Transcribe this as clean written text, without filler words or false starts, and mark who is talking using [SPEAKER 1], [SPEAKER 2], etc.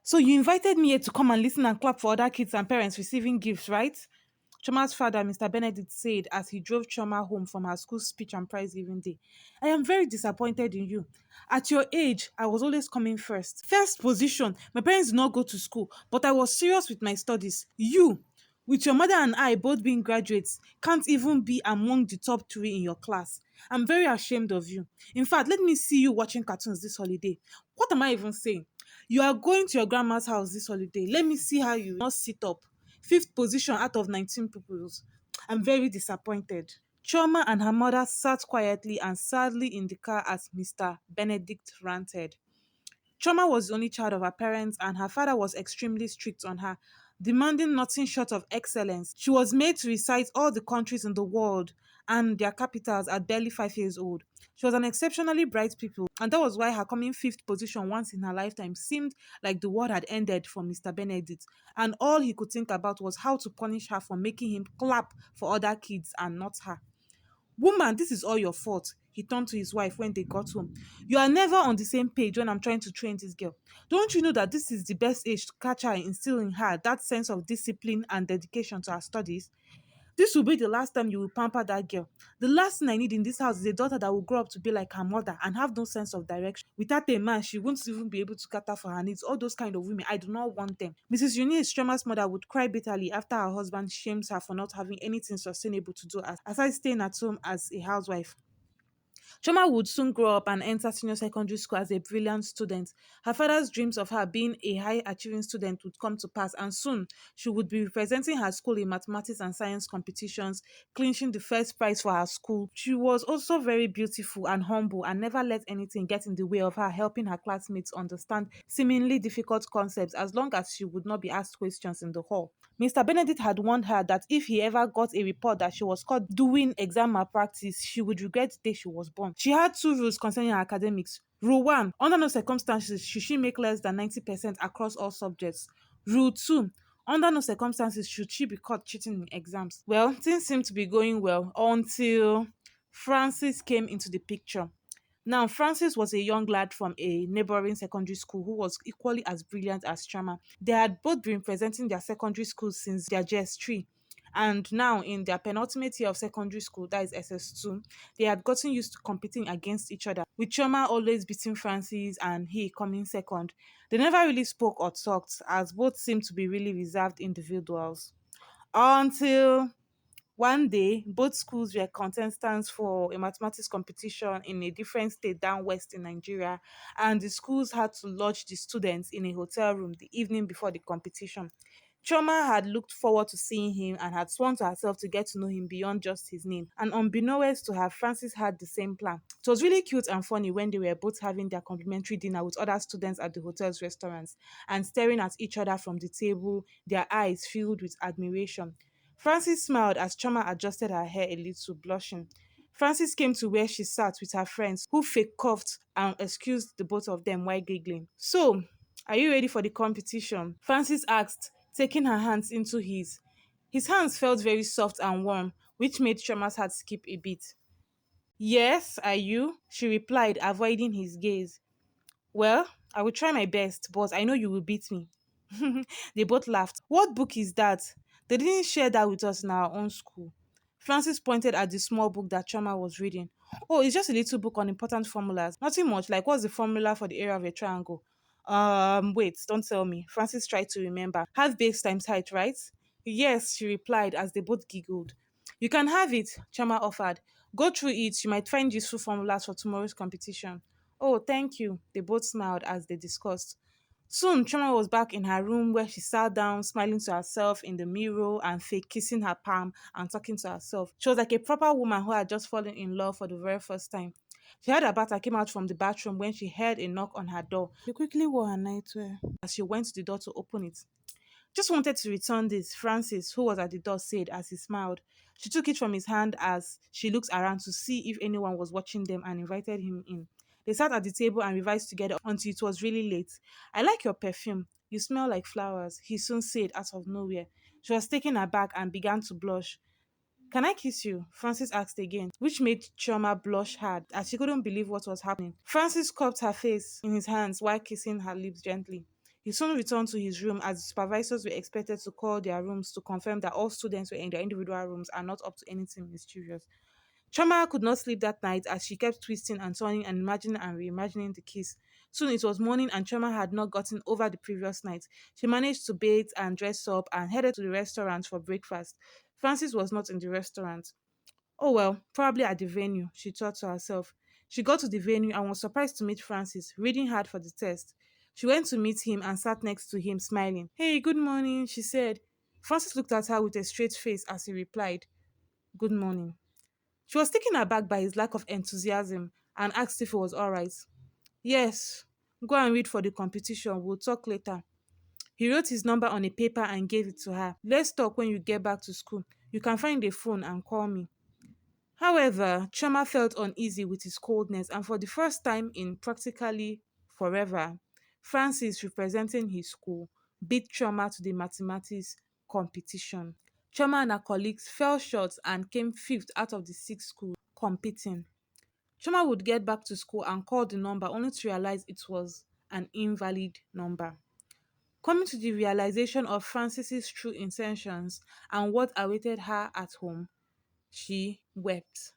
[SPEAKER 1] So you invited me here to come and listen and clap for other kids and parents receiving gifts, right? Choma's father, Mr. Benedict, said as he drove Choma home from her school speech and prize giving day. I am very disappointed in you. At your age, I was always coming first. First position. My parents did not go to school, but I was serious with my studies. You, with your mother and I both being graduates, can't even be among the top three in your class. I'm very ashamed of you. In fact, let me see you watching cartoons this holiday. What am I even saying? You are going to your grandma's house this holiday. Let me see how you not sit up. Fifth position out of 19 pupils. I'm very disappointed. Choma and her mother sat quietly and sadly in the car as Mr. Benedict ranted. Choma was the only child of her parents, and her father was extremely strict on her, demanding nothing short of excellence. She was made to recite all the countries in the world and their capitals at barely 5 years old. She was an exceptionally bright pupil, and that was why her coming fifth position once in her lifetime seemed like the world had ended for Mr. Benedict, and all he could think about was how to punish her for making him clap for other kids and not her. Woman, this is all your fault. He turned to his wife when they got home. You are never on the same page when I'm trying to train this girl. Don't you know that this is the best age to catch her and instill in her that sense of discipline and dedication to her studies? This will be the last time you will pamper that girl. The last thing I need in this house is a daughter that will grow up to be like her mother and have no sense of direction. Without a man, she won't even be able to cater for her needs. All those kind of women, I do not want them. Mrs. Eunice Stroma's mother would cry bitterly after her husband shames her for not having anything sustainable to do aside staying at home as a housewife. Choma would soon grow up and enter senior secondary school as a brilliant student. Her father's dreams of her being a high achieving student would come to pass, and soon she would be representing her school in mathematics and science competitions, clinching the first prize for her school. She was also very beautiful and humble and never let anything get in the way of her helping her classmates understand seemingly difficult concepts as long as she would not be asked questions in the hall. Mr. Benedict had warned her that if he ever got a report that she was caught doing exam malpractice, she would regret the day she was born. She had two rules concerning her academics. Rule 1, under no circumstances should she make less than 90% across all subjects. Rule 2, under no circumstances should she be caught cheating in exams. Well, things seemed to be going well until Francis came into the picture. Now, Francis was a young lad from a neighboring secondary school who was equally as brilliant as Chama. They had both been presenting their secondary schools since their JS3. And now, in their penultimate year of secondary school, that is SS2, they had gotten used to competing against each other, with Choma always beating Francis and he coming second. They never really spoke or talked, as both seemed to be really reserved individuals. Until one day, both schools were contestants for a mathematics competition in a different state down west in Nigeria, and the schools had to lodge the students in a hotel room the evening before the competition. Choma had looked forward to seeing him and had sworn to herself to get to know him beyond just his name. And unbeknownst to her, Francis had the same plan. It was really cute and funny when they were both having their complimentary dinner with other students at the hotel's restaurants and staring at each other from the table, their eyes filled with admiration. Frances smiled as Choma adjusted her hair a little, blushing. Frances came to where she sat with her friends, who fake coughed and excused the both of them while giggling. So, are you ready for the competition? Frances asked, taking her hands into his. His hands felt very soft and warm, which made Choma's heart skip a bit. Yes, are you? She replied, avoiding his gaze. Well, I will try my best, but I know you will beat me. They both laughed. What book is that? They didn't share that with us in our own school. Francis pointed at the small book that Chama was reading. Oh, it's just a little book on important formulas. Nothing much, like what's the formula for the area of a triangle? Wait, don't tell me. Francis tried to remember. Half base times height, right? Yes, she replied as they both giggled. You can have it, Chama offered. Go through it. You might find useful formulas for tomorrow's competition. Oh, thank you. They both smiled as they discussed. Soon, Choma was back in her room where she sat down, smiling to herself in the mirror and fake kissing her palm and talking to herself. She was like a proper woman who had just fallen in love for the very first time. She heard her bath and came out from the bathroom when she heard a knock on her door. She quickly wore her nightwear as she went to the door to open it. Just wanted to return this, Francis, who was at the door, said as he smiled. She took it from his hand as she looked around to see if anyone was watching them and invited him in. They sat at the table and revised together until it was really late. I like your perfume. You smell like flowers, he soon said out of nowhere. She was taken aback and began to blush. Can I kiss you? Francis asked again, which made Chioma blush hard as she couldn't believe what was happening. Francis cupped her face in his hands while kissing her lips gently. He soon returned to his room as the supervisors were expected to call their rooms to confirm that all students were in their individual rooms and not up to anything mischievous. Choma could not sleep that night as she kept twisting and turning and imagining and reimagining the kiss. Soon it was morning and Choma had not gotten over the previous night. She managed to bathe and dress up and headed to the restaurant for breakfast. Francis was not in the restaurant. Oh well, probably at the venue, she thought to herself. She got to the venue and was surprised to meet Francis, reading hard for the test. She went to meet him and sat next to him, smiling. Hey, good morning, she said. Francis looked at her with a straight face as he replied, Good morning. She was taken aback by his lack of enthusiasm and asked if it was all right. Yes, go and read for the competition. We'll talk later. He wrote his number on a paper and gave it to her. Let's talk when you get back to school. You can find a phone and call me. However, Choma felt uneasy with his coldness, and for the first time in practically forever, Francis, representing his school, beat Choma to the mathematics competition. Choma and her colleagues fell short and came fifth out of the six schools competing. Choma would get back to school and call the number only to realize it was an invalid number. Coming to the realization of Francis's true intentions and what awaited her at home, she wept.